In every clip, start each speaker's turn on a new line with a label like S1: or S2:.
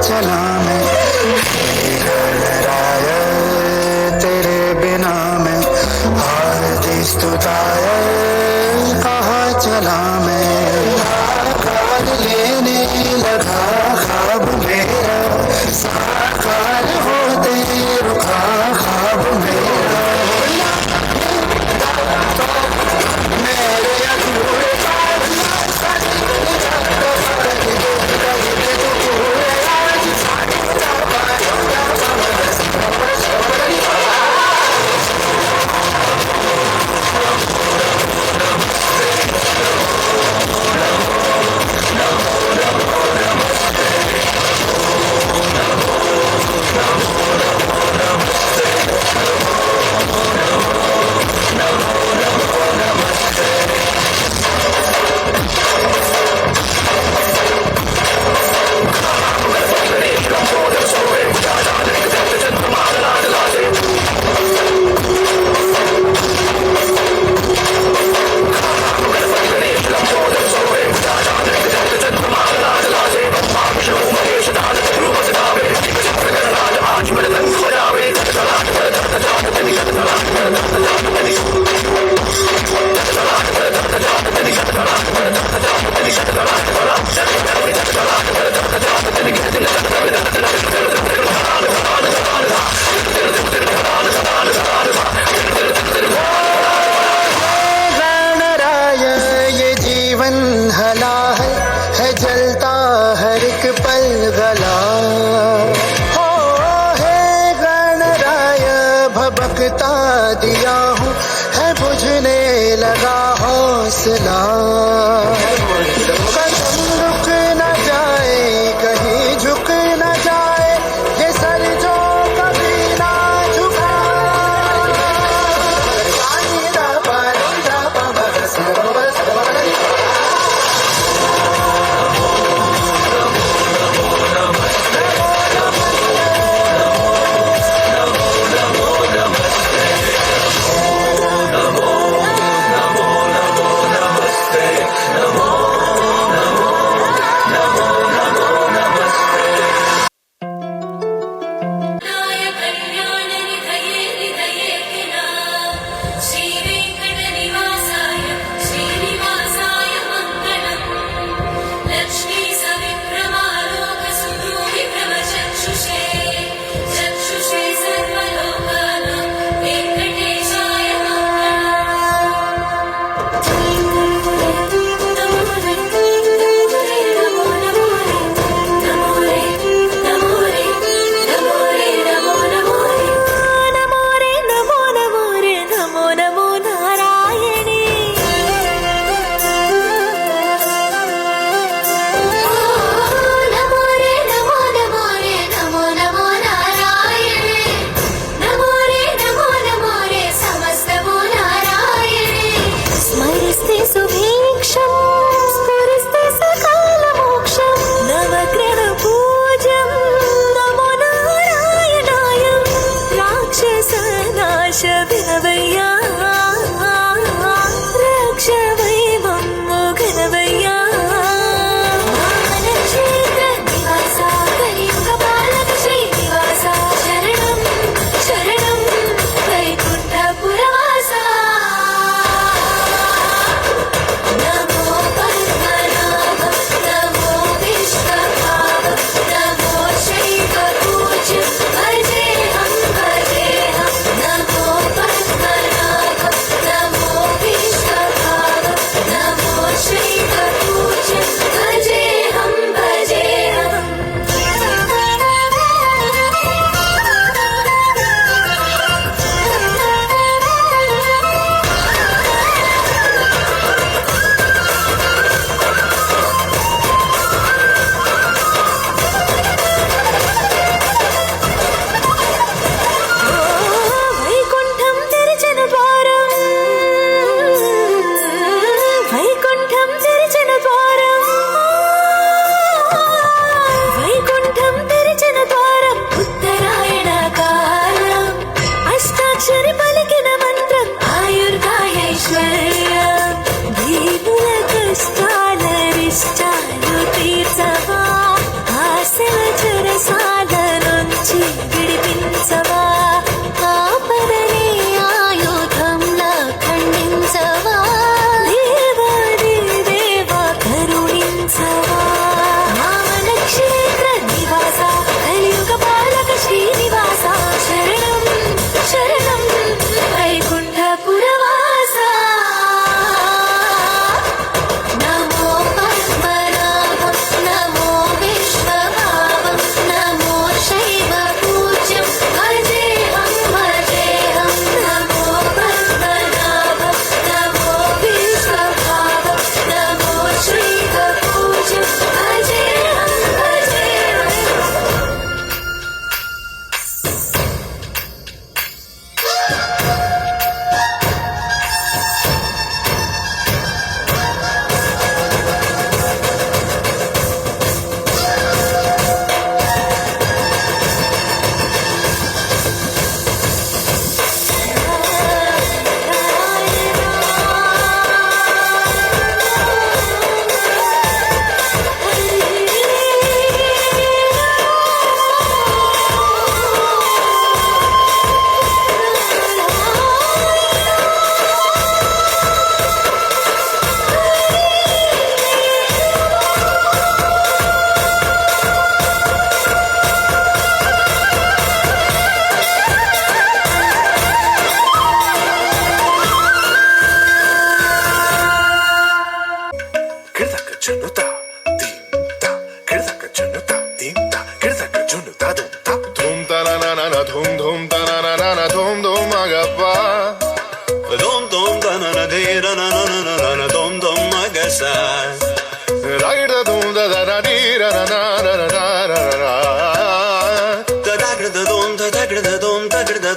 S1: चला मैं गणराय तेरे बिना मैं आरती स्तुताय कहाँ चला मैं आकार लेने लगा ख्वाब मेरा साकार होते रुका ख्वाब मेरा मेरे अधूरे हला है जलता हर एक पल गला हो है गणराय भबकता दिया हूँ है बुझने लगा हौसला कदम रुक न जाए कहीं झुक न जाए ये सर जो कभी ना झुका
S2: Namo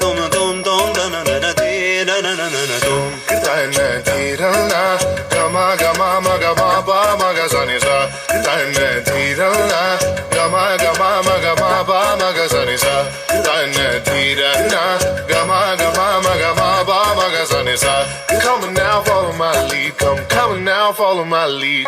S1: dum dum dum da na na na de na na na na dum da na de ra na ga ma ma ga ma ba ma ga sa ni sa da na de ra na ga ma ba ma ga sa ni sa da na de ra na ga ma ba ma ga sa ni sa. Come on now, follow my lead. Come on now, follow my lead.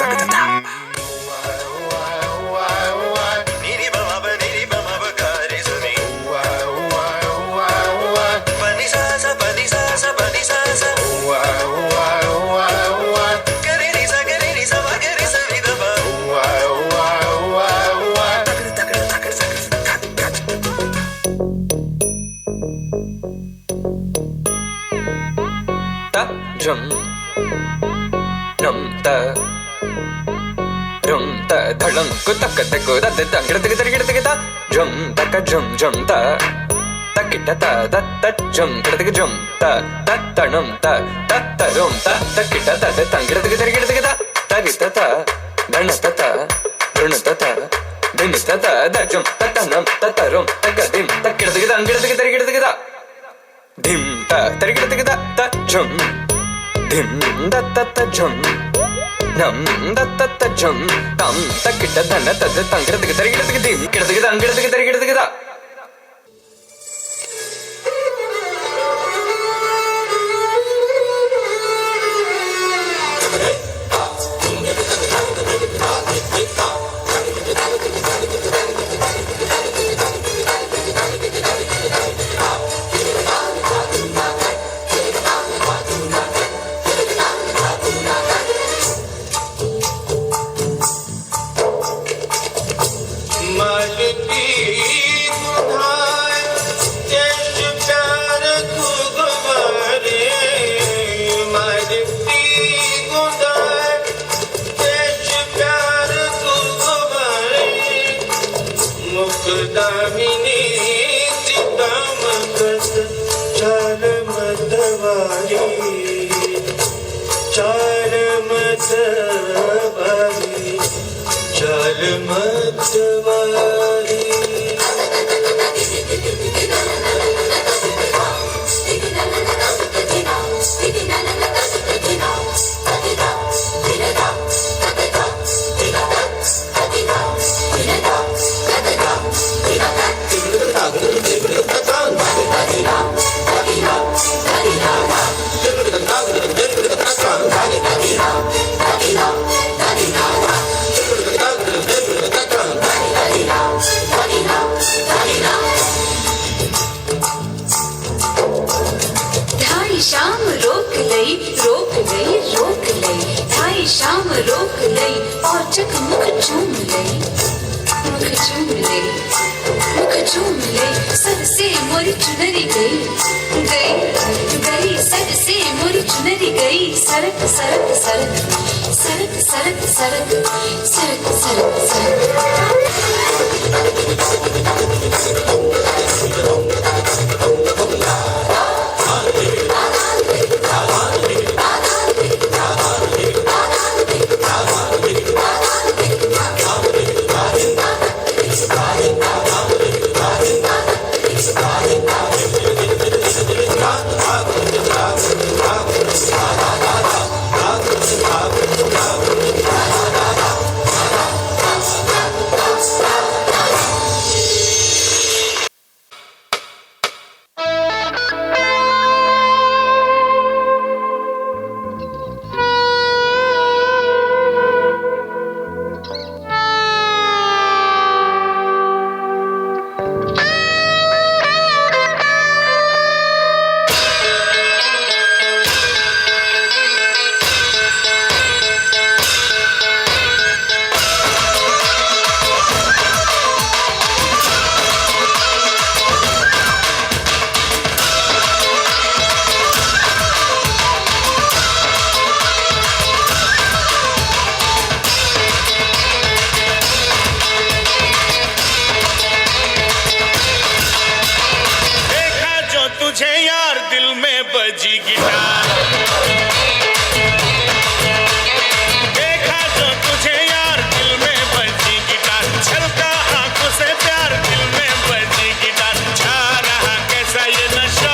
S2: Jum num ta rum ta dhalang ku tak tak ku da da gida gida gida gida jum ta ka jum ta ta kita ta da ta jum gida gida jum ta ta num ta rum ta kita ta da gida gida gida gida ta gita ta dana ta run ta din ta da jum ta num ta rum ta ga dim ta gida gida gida dim ta gida gida ta jum dim da ta jum nam da ta jum tam ta kita dana ta da tangir dim gida gida
S3: छलका आंखों से प्यार दिल में बजी guitar छा रहा कैसा ये नशा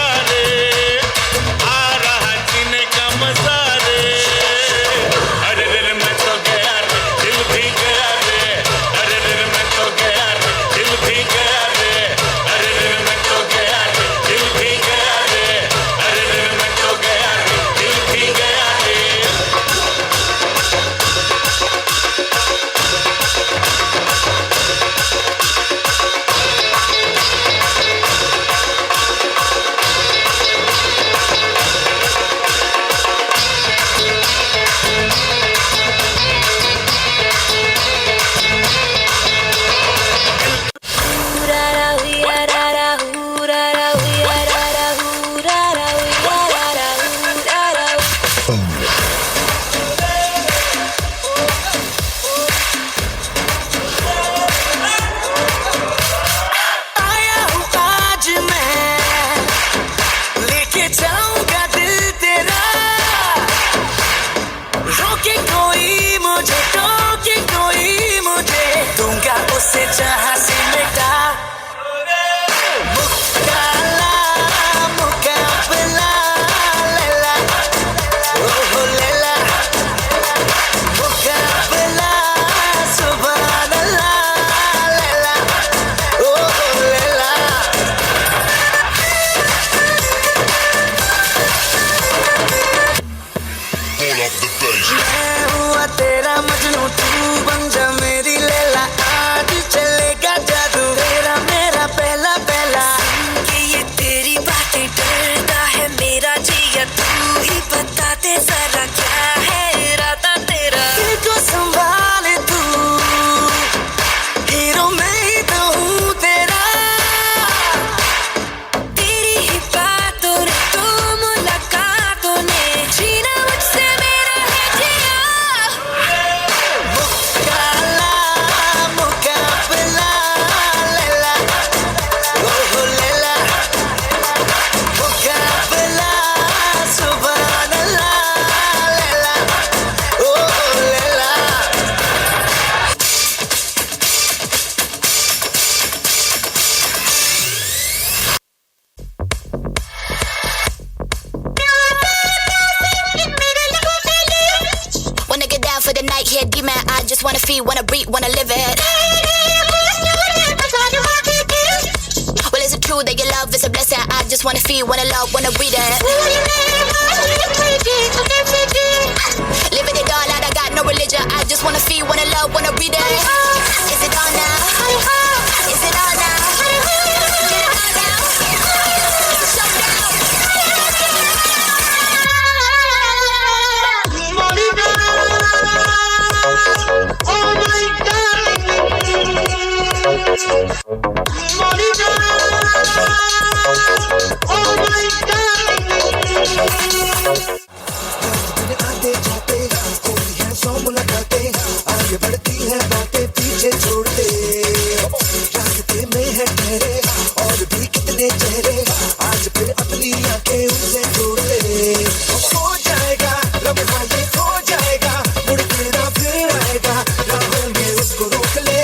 S3: true that your love is a blessing. I just wanna feel, wanna love, wanna breathe it. Living it all out, I got no religion. I just wanna feel, wanna love, wanna breathe it. Is it on now? Is it on now? Get it on now. Showdown.
S4: आते जाते होती है सौ मुलाकातें, आगे बढ़ती है बातें पीछे छोड़ते, रास्ते में है ठहरे और भी कितने चेहरे, आज फिर अपनी आंखें उनसे जोड़ ले। हो जाएगा लम्हा ये खो जाएगा, मुड़ के ना फिर आएगा, राहों में उसको रोक ले।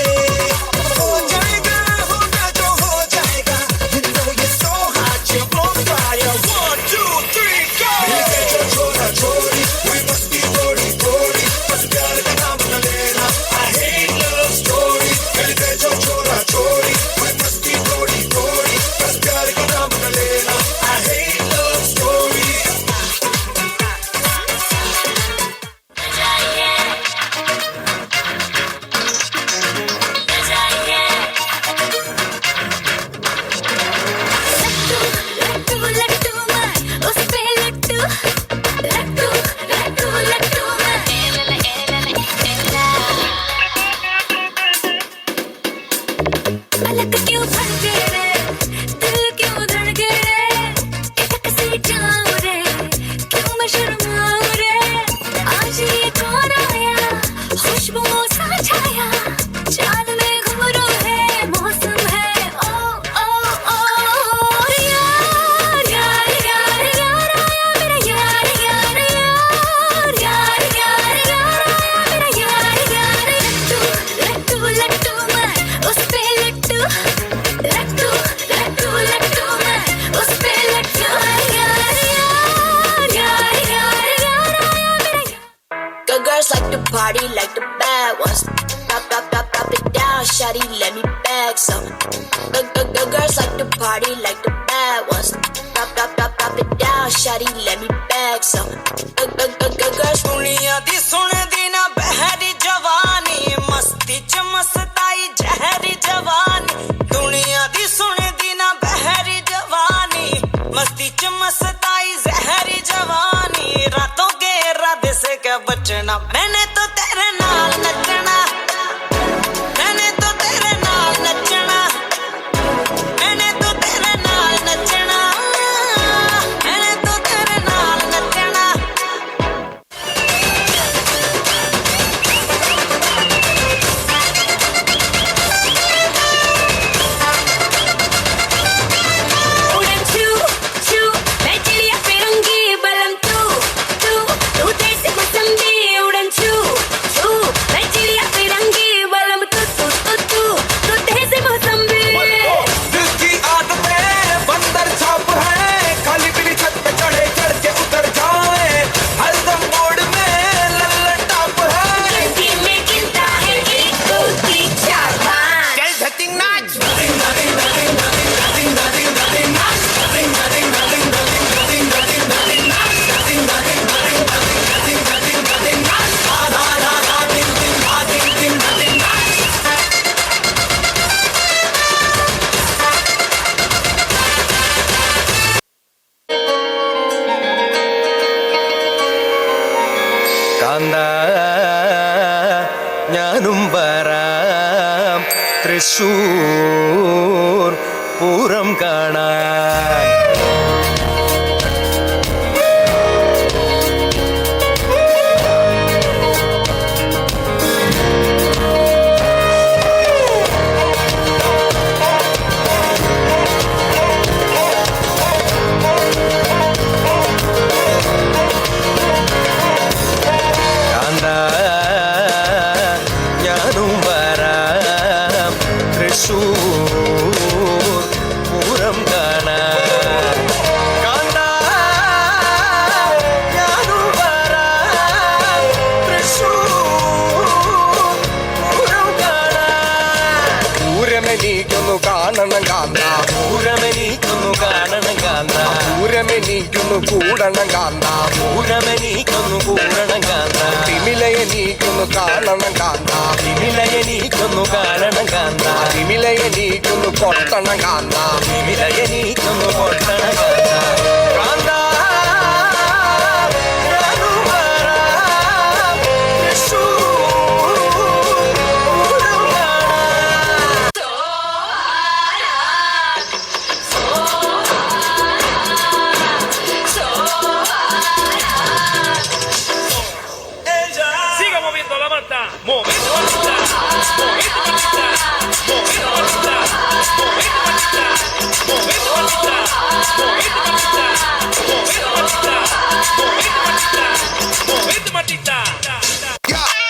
S4: हो जाएगा होगा जो हो जाएगा, you know you're so hot, you're on fire. 1, 2, 3, go. मिलके जो छोरा छोरी, we must be थोड़ी थोड़ी, बस प्यार का नाम न लेना। I hate love story. मिलके जो छोरा छोरी, we must be थोड़ी थोड़ी, बस प्यार का नाम न लेना। I hate love story.
S3: लट्टू लट्टू मैं उस पे लट्टू लट्टू लट्टू लट्टू मैं पलक क्यों फड़के रे, दिल क्यों धड़के रे, एक सी जाऊं रे, क्यों मैं शर्माऊं रे, आज ये कौन आया, खुशबुओं सा छाया, चाल में घुंघरू है, मौसम है, ओ ओ ओ यार यार यार यार आया मेरा यार यार यार यार यार यार आया मेरा यार यार। लट्टू लट्टू लट्टू मैं उस पे लट्टू लट्टू लट्टू लट्टू मैं उस पे लट्टू यार यार यार यार यार आया मेरा। Good girls like to party like the bad ones. Pop it down, shawty, let me bag some. Good girls like to party like the bad ones. Pop it down, shawty, let me bag some. Good girls.
S5: दुनिया दी सुनदी ना बहरी जवानी, मस्ती च मस्ताई जहरी जवानी। दुनिया दी सुनदी ना बहरी जवानी, मस्ती च मस्ताई जहरी जवानी। रातों के इरादे से क्या बचना, मैंने तो तेरे नाल नचना, मैंने तो तेरे नाल नचना, मैंने तो तेरे नाल नचना, मैंने तो तेरे नाल नचना।
S3: उड़न छू छू मैं चिड़िया फिरूंगी बलम तू तू तू देश मौसमी। उड़न छू छू मैं चिड़िया फिरूंगी बलम तू तू तू तू तू देश मौसमी।
S5: दिल की आदतें बंदर छाप है, खाली पीली छत पे चढ़े चढ़ के उतर जाए, हरदम मोड़ में लल्लन टाप है।
S3: गिनती में गिनता है 1 2 3 4 5।
S5: चल धतिंग नाच।
S4: കാന്താ ഞാനും വരാം തൃശൂർ പൂരം കാണാൻ. കാന്താ ഞാനും വരാം തൃശൂർ പൂരം കാണാൻ.
S6: കാണണം കാന്ത
S7: ഊരമെനിക്കൊന്നു കാണണം കാന്ത
S6: ഊരമെനിക്കൊന്നു കൂടണം കാന്ത
S7: ഊരമെനിക്കൊന്നു കൂടണം കാന്ത
S6: തിമിലയെനിക്കൊന്നു കാണണം കാന്ത
S7: തിമിലയെനിക്കൊന്നു കാണണം കാന്ത
S6: തിമിലയെനിക്കൊന്നു കൊട്ടണം കാന്ത
S7: തിമിലയെനിക്കൊന്നു കൊട്ടണം കാന്ത കാന്ത
S8: Siga moviendo la manta, moviendo mantita, moviendo mantita, moviendo mantita, moviendo mantita, moviendo mantita, moviendo mantita, moviendo mantita, moviendo mantita, moviendo mantita.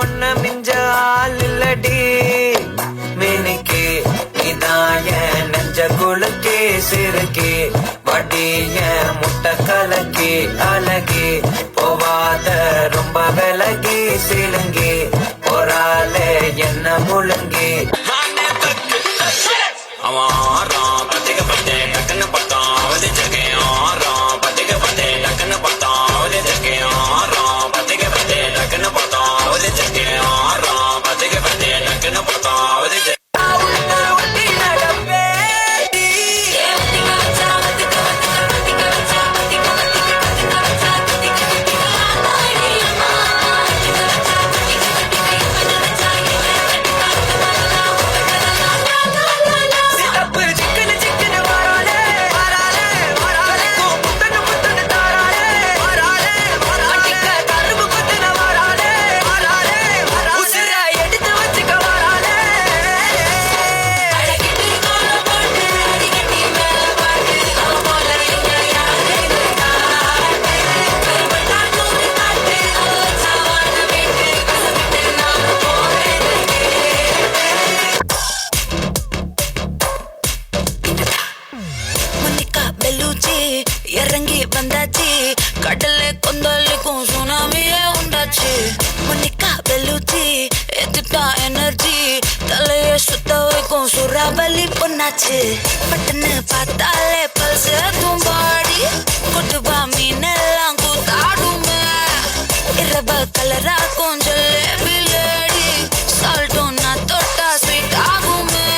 S5: உன்ன மிஞ்சால் இல்லடி மினிக்கு இதாய நெஞ்ச குலுக்கி சிறுக்கி வடிய முட்டை கலக்கி அழகி போவாத ரொம்ப விலகி சிலுங்கி போராலே என்ன முழுங்கி அவன் ஆறான் பத்திக்க பத்தே டக்குன்னு பத்தான் அவதி ஜகே ஆறான் பத்திக்க பத்தே டக்குன்னு பத்தான் அவதி ஜகே ஆறான் பத்திக்க பத்தே டக்குன்னு பத்தான் அவதி ஜகே ஆறான் பத்திக்க பத்தே டக்குன்னு பத்தான் அவதி ஜகே
S3: இறங்கி வந்தாச்சு கடல்ல கொந்தளிக்கும் சுனாமியே உண்டாச்சு மொனிகா பெலூச்சி எத்துட்டா எனர்ஜி தலைய சுத்த வைக்கும் சுறாவலி பொண்ணாச்சு பட்டுன்னு பார்த்தாலே பல்ஸ் தும்பாடி கொட்டுபா மீனெல்லாம் கூத்தாடுமே இரவ கலரா கொஞ்சம் லேடி சால்ட்டும் நான் தொட்டா ஸ்வீட் ஆகுமே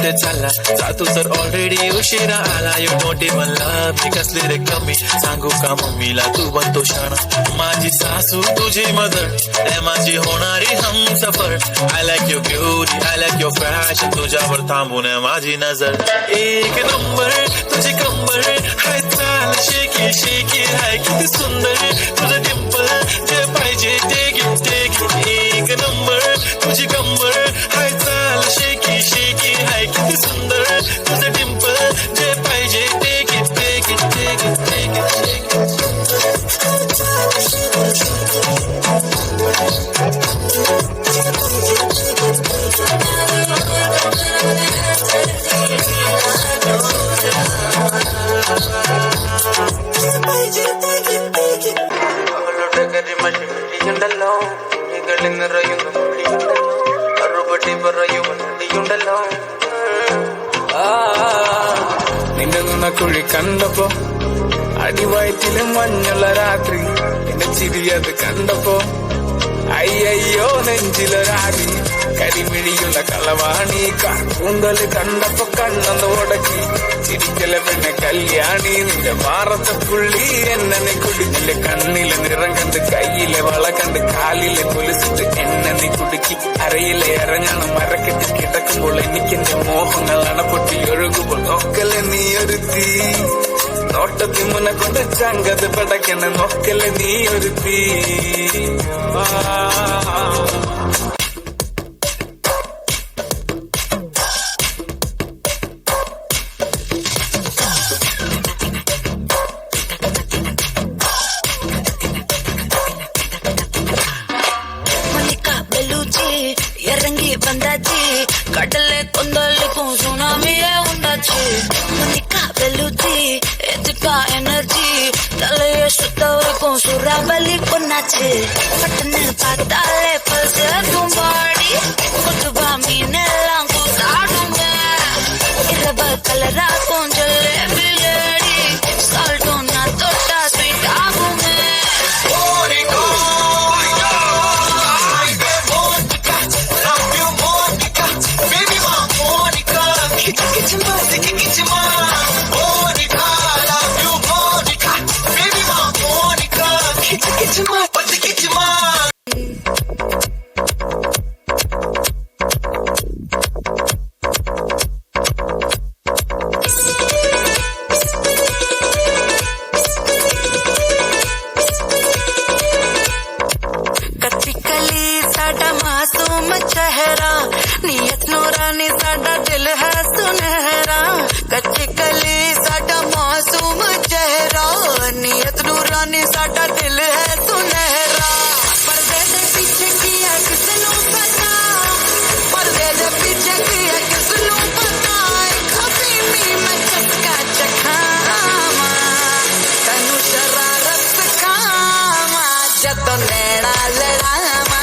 S9: पुढे चालला जातो तर ऑलरेडी उशिरा आला यो मोठे म्हणला मी कसले रे कमी सांगू का मम्मीला तू बनतो शाणा माझी सासू तुझी मदर ए माझी होणारी Humsafar I like your beauty I like your fashion तुझ्यावर थांबून माझी नजर एक नंबर तुझी कंबर हाय चाल शेकी शेकी हाय किती सुंदर तुझं डिंपल जे पाहिजे ते घे एक नंबर तुझी कंबर हाय चाल शेकी शेकी हाय किती सुंदर तुझं डिंपल जे पाहिजे ते घे
S10: നിന്നെ കുഴി കണ്ടപ്പോ അടിവയറ്റിലും മഞ്ഞുള്ള രാത്രി എന്റെ ചിരിയത് കണ്ടപ്പോ അയ്യോ നെഞ്ചിലൊരാടി കരിമിഴിയുള്ള കളവാണി കൂന്തല് കണ്ടപ്പോ കണ്ണൊന്ന് ഉടക്കി ചിരിക്കല പിന്നെ കല്യാണി നിന്റെ മാറത്തെ പുള്ളി എന്നെ കുടിച്ചില്ല കണ്ണിലെ നിറം കണ്ട് കയ്യിലെ വള കണ്ട് കാലിലെ കൊലുസിട്ട് എന്നെ നീ കുടുക്കി അരയിലെ ഇറങ്ങണം മരക്കെട്ടി കിടക്കുമ്പോൾ എനിക്കെന്റെ മോഹങ്ങൾ അണപ്പൊട്ടി ഒഴുകുമ്പോൾ നോക്കലെ നീ ഒരു തീ നോട്ടത്തി മുന്നെ കൊണ്ട് ചങ്കത് പടക്കണ നോക്കലെ നീ ഒരു തീ
S3: இறங்கி வந்தாச்சு கடல்ல கொந்தளிக்கும் சுனாமியே உண்டாச்சு மணிக்கா வெளுச்சி எதுக்கா எனர்ஜி தலைய சுத்த வைக்கும் சூறாவளி பொண்ணாச்சு பட்டுன்னு பார்த்தாலே பல்ஸ் தும்பாடி கொட்டுவா மீன் எல்லாம் கூத்தாடுங்க இரவு கலரா கொஞ்சம் விளையாடி சால்ட்டும் நான் தொட்டா ஸ்வீட் ஆகுங்க मासूम चेहरा नियत नूरानी साडा दिल है सुनहरा कच्ची कली साडा मासूम चेहरा नियत नूरानी साडा दिल है सुनहरा पर्दे दे पीछे किया किसनू पता पर्दे दे पीछे किया किसनू पता खबीनी मैं चस्का चखामा तनु शरारत सिखामा जदों नैना लड़ावा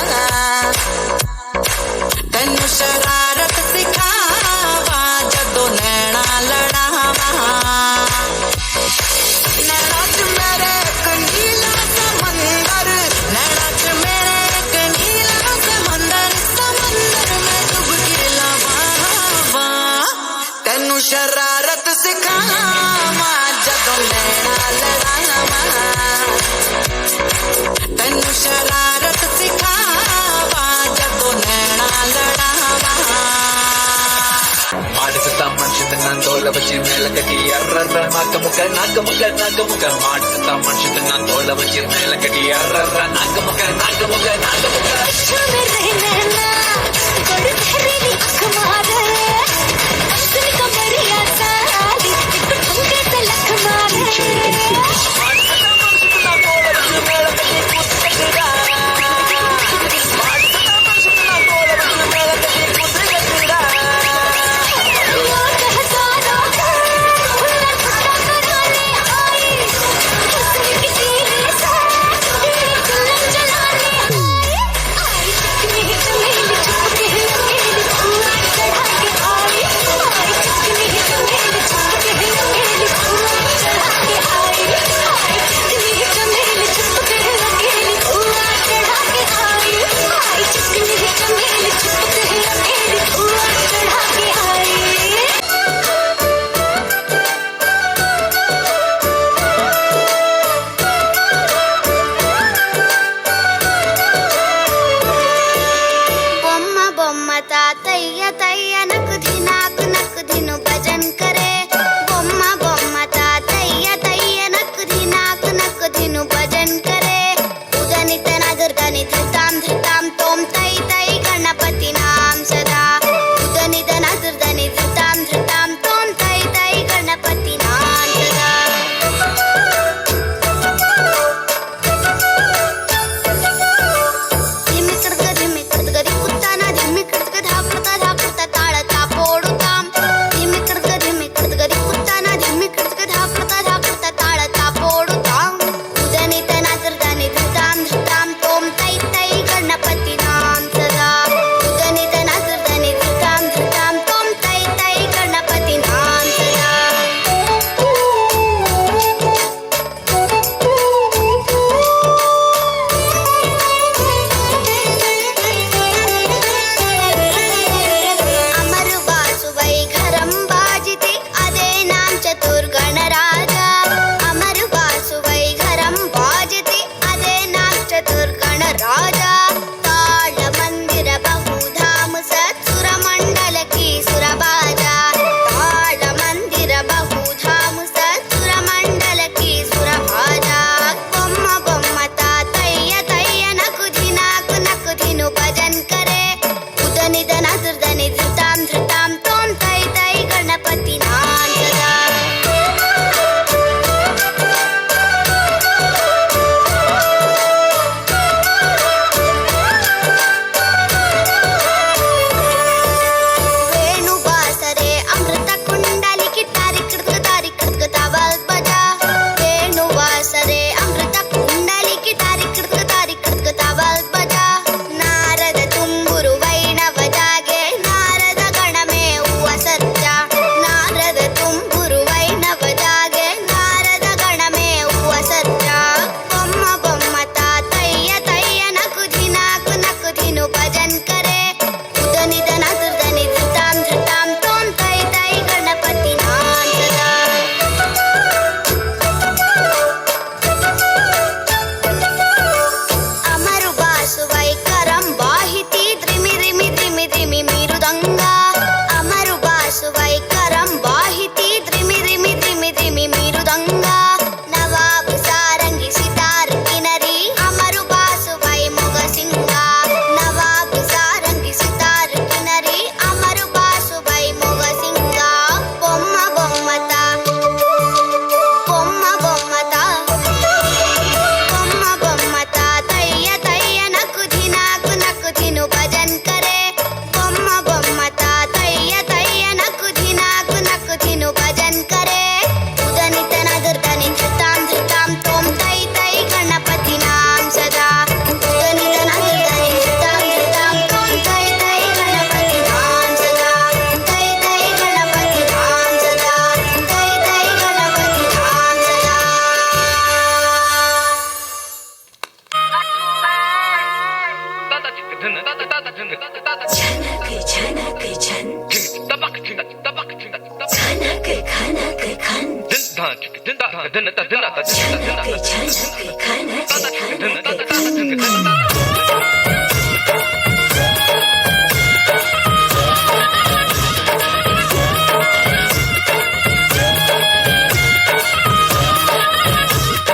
S3: तैनू शरारत सिखावा जदों नैना लड़ावा नैना च मेरे एक नीला समंदर नैना च मेरे एक नीला समंदर समंदर में डुबकी लवावा तैनू शरारत सिखावा जदों नैना लड़ावा तैनू शरारत सिखावा जदों नैना लड़ावा
S2: माडसता मनुष्य नंदोल बची मेल कटी अर्रर नागमुख नागमुख नागमुख माडसता मनुष्य नंदोल बची मेल कटी अर्रर नागमुख नागमुख नागमुख
S3: मेरे नैना बड़ी तेरी आँख मारे सुन कमरिया साली एक ठुमके से लख मारे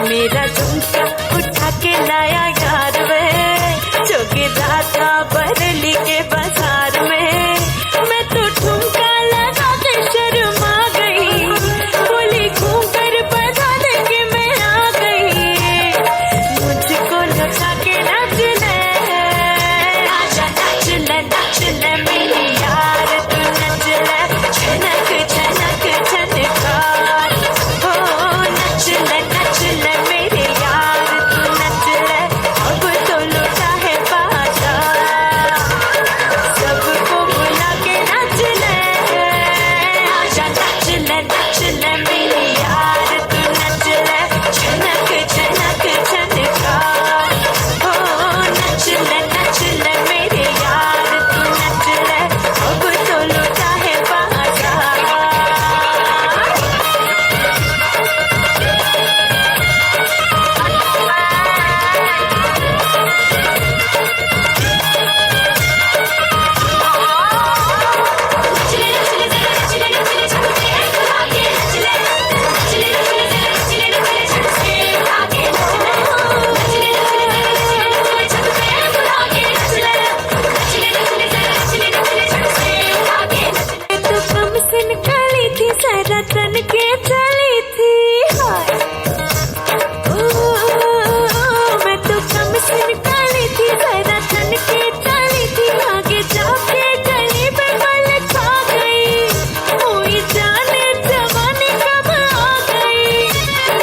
S3: मेरा झुमका उठा के लाया यार वे जोगी दाता बरली के बाजार में मैं तो ठुमका लगा के शर्मा गई बोली घूमकर बता दे कि मैं आ गई मुझको लगा के नाच ले आजा नाच ले मेरी यार तू नच ले छनक छनक छनकार हो नच ले मेरे यार तू नच ले अब तो लुटा है बाजार सबको बुला के नच ले आजा नच ले मेरे यार तू नच ले छनक छनक छनकार हो नच ले मेरे यार तू नच ले अब तो लुटा है बाजार तो कम से निकाली थी सारा तन के चली थी हाय मैं तो कम से निकाली थी सारा तन के चली थी आगे जाके गली में मल खा गई कोई जाने जमाने कब आ गई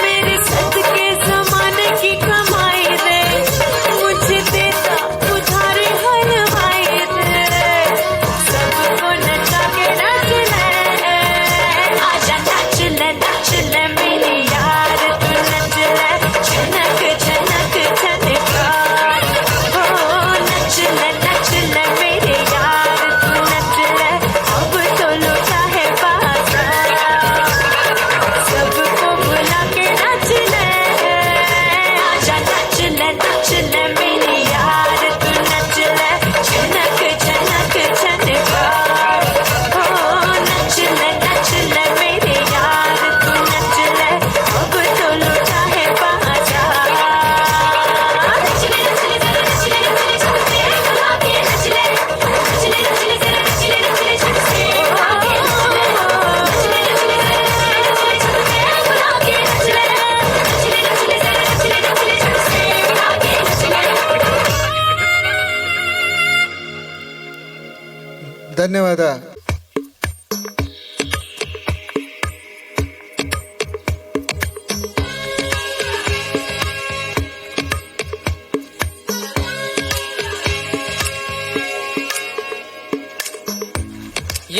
S3: मेरे सद के जमाने की कमाई रे मुझे देता उधारे हलवाई रे सबको नचा के नाच ले आजा नाच ले मेरी यार तू नच ले छनक छनक छनकार हो नच ले मेरे यार तू नच ले अब तो लुटा है बाजार सबको बुला के नाच ले आजा नाच ले मेरी यार तू नच ले छनक छनक छनकार हो नच ले मेरे यार तू नच ले अब तो लुटा है बाजार
S1: ಧನ್ಯವಾದ.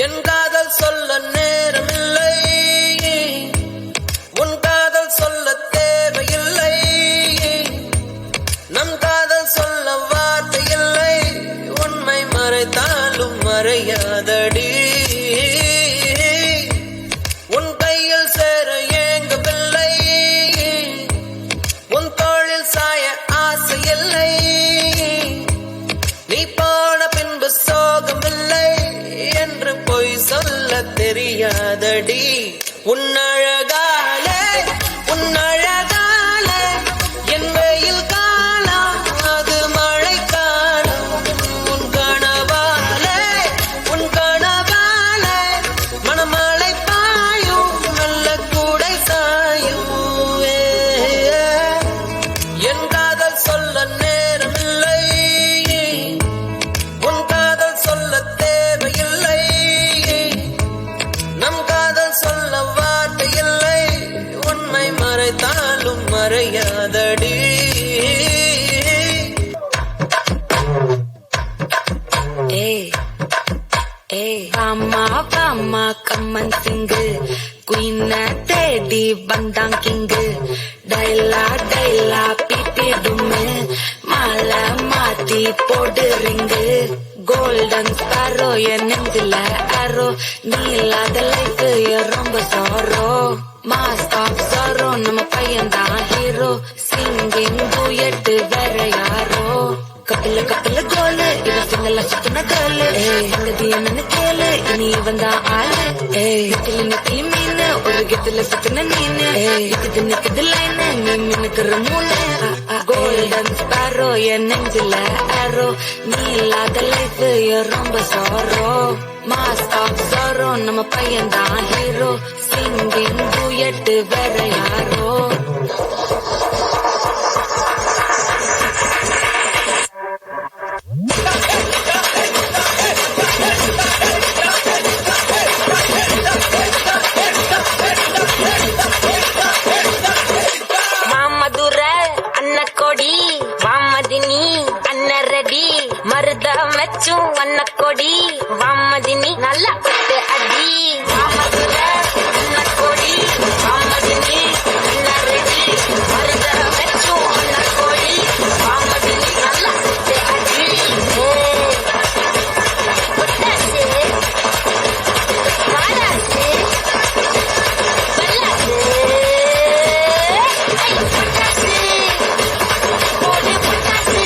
S6: என் காதல் சொல்ல நேரமில்லை உன் காதல் சொல்ல தேவையில்லை நம் காதல் சொல்ல வார்த்தை இல்லை உண்மை மறைத்தாலும் மறையாதடி உன் கையில் சேர ஏங்கவில்லை உன் தோளில் சாய ஆசை இல்லை நீ போன பின்பு சோகமில்லை என்று பொய் சொல்ல தெரியாதடி உன்னழகாலே என் வெயில் காலம் அது மழை காலம் உன் கனவாலே மணமழை பாயும் நல்ல கூடை சாயும் என் காதல் சொல்ல நேரமில்லை உன் காதல் சொல்ல தேவையில்லை நம் காதல் சொல்ல வார்த்தை இல்லை உண்மை மறைத்தாலும் மறையாதடி
S3: வாமா கம்மன் சிங்கு குயின தேடி வந்தான் கிங்கு டைலா பிட்டிடுமே மாலை மாத்தி போடு ரிங்கு கோல்டன் ஸ்பாரோ என் நெஞ்சில ஆரோ நீ இல்லாத லைஃப் ரொம்ப சாரோ மாஸ் ஆஃப் சாரோ நம்ம பையன் தான் ஹீரோ சிங்கிங் டூயட் வேற யாரோ கப்பல கப்பல கோலு இவன் சிங்கல சுத்தின கோலு சங்கதி என்னன்னு கேளு இனி இவன் தான் ஆளு நெத்தில நெத்திலி மீன் ஒரு கெத்துல சுத்தின நீனு நிக்குது நிக்குது லைன் நீ மின்னுக்குற மூணு கோல்டன் ஸ்பாரோ என் நெஞ்சில ஆரோ நீ இல்லாத லைஃப் ரொம்ப சாரோ மாஸ் ஆஃப் சாரோ நம்ம பையன் தான் ஹீரோ சிங்கிங் டூயட் வேற யாரோ மருத மெச்சும் வண்ண கொடி வாமதினி நல்லா கொட்டு அடி வாமதுர வண்ண கொடி வாமதினி ரெடி மருத மெச்சும் வண்ண கொடி வாமதினி நல்லா கொட்டு அடி கொட்டாசு வாடாசு பல்லாசு கொட்டாசு போடு கொட்டாசு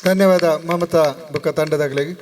S11: ಧನ್ಯವಾದ ಮಮತಾ ಬೊಕ್ಕ ತಂಡದಗಳಿಗೆ.